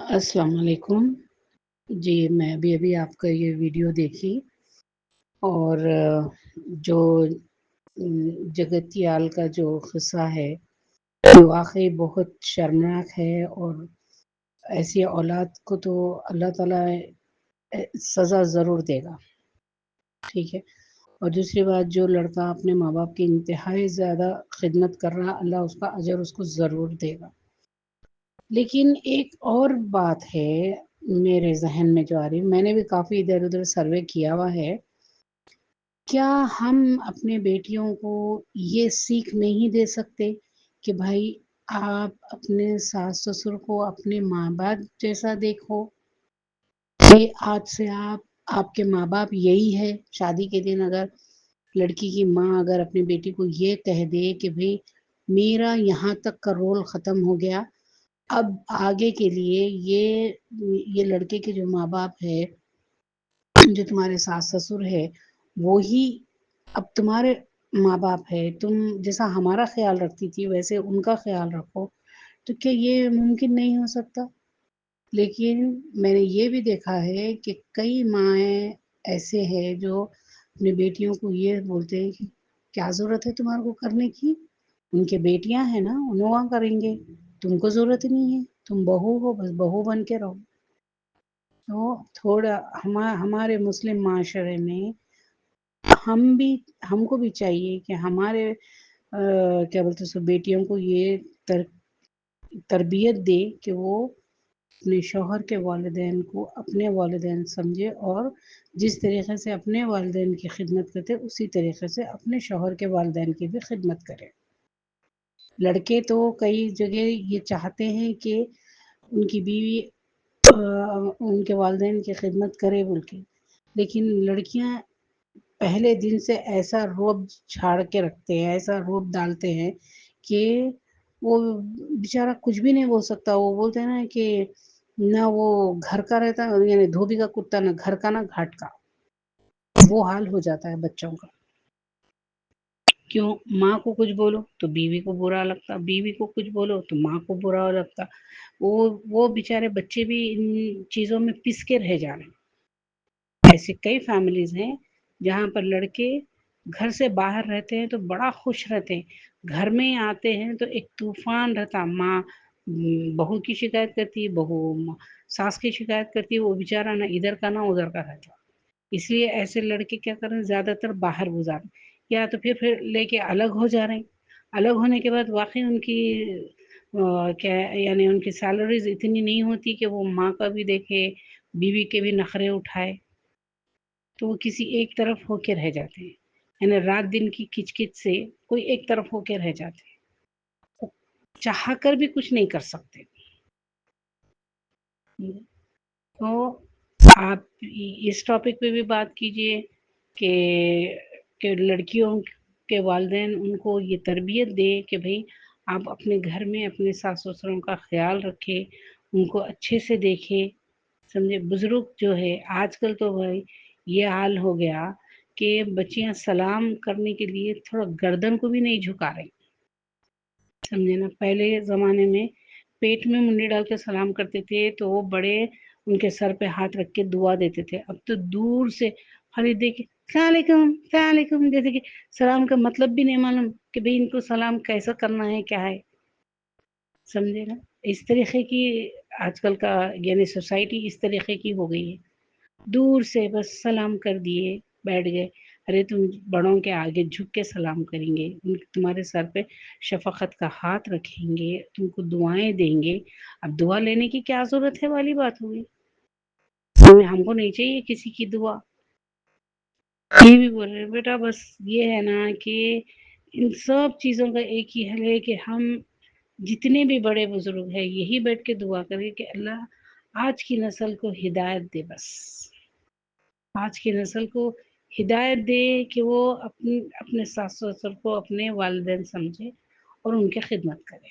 السلام علیکم جی، میں ابھی آپ کا یہ ویڈیو دیکھی اور جو جگتیال کا جو قصہ ہے یہ واقعی بہت شرمناک ہے، اور ایسی اولاد کو تو اللہ تعالیٰ سزا ضرور دے گا. ٹھیک ہے. اور دوسری بات، جو لڑکا اپنے ماں باپ کی انتہائی زیادہ خدمت کر رہا، اللہ اس کا اجر اس کو ضرور دے گا. لیکن ایک اور بات ہے میرے ذہن میں جو آ رہی، میں نے بھی کافی ادھر ادھر سروے کیا ہوا ہے. کیا ہم اپنے بیٹیوں کو یہ سیکھ نہیں دے سکتے کہ بھائی آپ اپنے ساس سسر کو اپنے ماں باپ جیسا دیکھو؟ کہ آج سے آپ کے ماں باپ یہی ہے. شادی کے دن اگر لڑکی کی ماں اگر اپنی بیٹی کو یہ کہہ دے کہ بھائی میرا یہاں تک کا رول ختم ہو گیا، اب آگے کے لیے یہ لڑکے کے جو ماں باپ ہے، جو تمہارے ساس سسر ہے، وہی اب تمہارے ماں باپ ہے، تم جیسا ہمارا خیال رکھتی تھی ویسے ان کا خیال رکھو، تو کیا یہ ممکن نہیں ہو سکتا؟ لیکن میں نے یہ بھی دیکھا ہے کہ کئی مائیں ایسے ہیں جو اپنی بیٹیوں کو یہ بولتے ہیں کہ کیا ضرورت ہے تمہارے کو کرنے کی، ان کے بیٹیاں ہیں نا، انہوں کریں گے، تم کو ضرورت نہیں ہے، تم بہو ہو، بس بہو بن کے رہو. تو تھوڑا ہمارے مسلم معاشرے میں ہم کو بھی چاہیے کہ ہمارے کیا بولتے سو بیٹیوں کو یہ تربیت دے کہ وہ اپنے شوہر کے والدین کو اپنے والدین سمجھے، اور جس طریقے سے اپنے والدین کی خدمت کرتے اسی طریقے سے اپنے شوہر کے والدین کی بھی خدمت کرے. لڑکے تو کئی جگہ یہ چاہتے ہیں کہ ان کی بیوی ان کے والدین کی خدمت کرے بول کے، لیکن لڑکیاں پہلے دن سے ایسا روب چھاڑ کے رکھتے ہیں، ایسا روب ڈالتے ہیں کہ وہ بیچارہ کچھ بھی نہیں بول سکتا. وہ بولتے ہیں نا کہ نہ وہ گھر کا رہتا، یعنی دھوبی کا کتا، نہ گھر کا نہ گھاٹ کا. وہ حال ہو جاتا ہے بچوں کا. کیوں؟ ماں کو کچھ بولو تو بیوی کو برا لگتا، بیوی کو کچھ بولو تو ماں کو برا لگتا. وہ بیچارے بچے بھی ان چیزوں میں پس کے رہ جا رہے ہیں. ایسے کئی فیملیز ہیں جہاں پر لڑکے گھر سے باہر رہتے ہیں تو بڑا خوش رہتے ہیں، گھر میں آتے ہیں تو ایک طوفان رہتا. ماں بہو کی شکایت کرتی، بہو ساس کی شکایت کرتی، وہ بیچارہ نہ ادھر کا نہ ادھر کا رہتا. اس لیے ایسے لڑکے کیا کریں، زیادہ تر باہر گزاریں، یا تو پھر لے کے الگ ہو جا رہے ہیں. الگ ہونے کے بعد واقعی ان کی کیا یعنی ان کی سیلریز اتنی نہیں ہوتی کہ وہ ماں کا بھی دیکھے، بیوی کے بھی نخرے اٹھائے، تو وہ کسی ایک طرف ہو کے رہ جاتے ہیں. یعنی رات دن کی کچ کچ سے کوئی ایک طرف ہو کے رہ جاتے ہیں، چاہ کر بھی کچھ نہیں کر سکتے. تو آپ اس ٹاپک پہ بھی بات کیجئے کہ لڑکیوں کے والدین ان کو یہ تربیت دے کہ بھئی آپ اپنے گھر میں اپنے ساس سسروں کا خیال رکھے، ان کو اچھے سے دیکھے، سمجھے. بزرگ جو ہے آج کل تو بھائی یہ حال ہو گیا کہ بچیاں سلام کرنے کے لیے تھوڑا گردن کو بھی نہیں جھکا رہی، سمجھے نا. پہلے زمانے میں پیٹ میں منڈی ڈال کے سلام کرتے تھے تو وہ بڑے ان کے سر پہ ہاتھ رکھ کے دعا دیتے تھے. اب تو دور سے خالی دیکھے السلام علیکم السلام علیکم، جیسے کہ سلام کا مطلب بھی نہیں معلوم کہ بھئی ان کو سلام کیسا کرنا ہے، کیا ہے، سمجھے نا. اس طریقے کی آج کل کا یعنی سوسائٹی اس طریقے کی ہو گئی ہے. دور سے بس سلام کر دیے، بیٹھ گئے. ارے تم بڑوں کے آگے جھک کے سلام کریں گے، تمہارے سر پہ شفقت کا ہاتھ رکھیں گے، تم کو دعائیں دیں گے. اب دعا لینے کی کیا ضرورت ہے والی بات ہوئی. ہم کو نہیں چاہیے کسی کی دعا. یہ بھی بول رہے بیٹا بس یہ ہے نا کہ ان سب چیزوں کا ایک ہی حل ہے کہ ہم جتنے بھی بڑے بزرگ ہیں یہی بیٹھ کے دعا کریں کہ اللہ آج کی نسل کو ہدایت دے. بس آج کی نسل کو ہدایت دے کہ وہ اپنے ساس سسر کو اپنے والدین سمجھے اور ان کی خدمت کرے.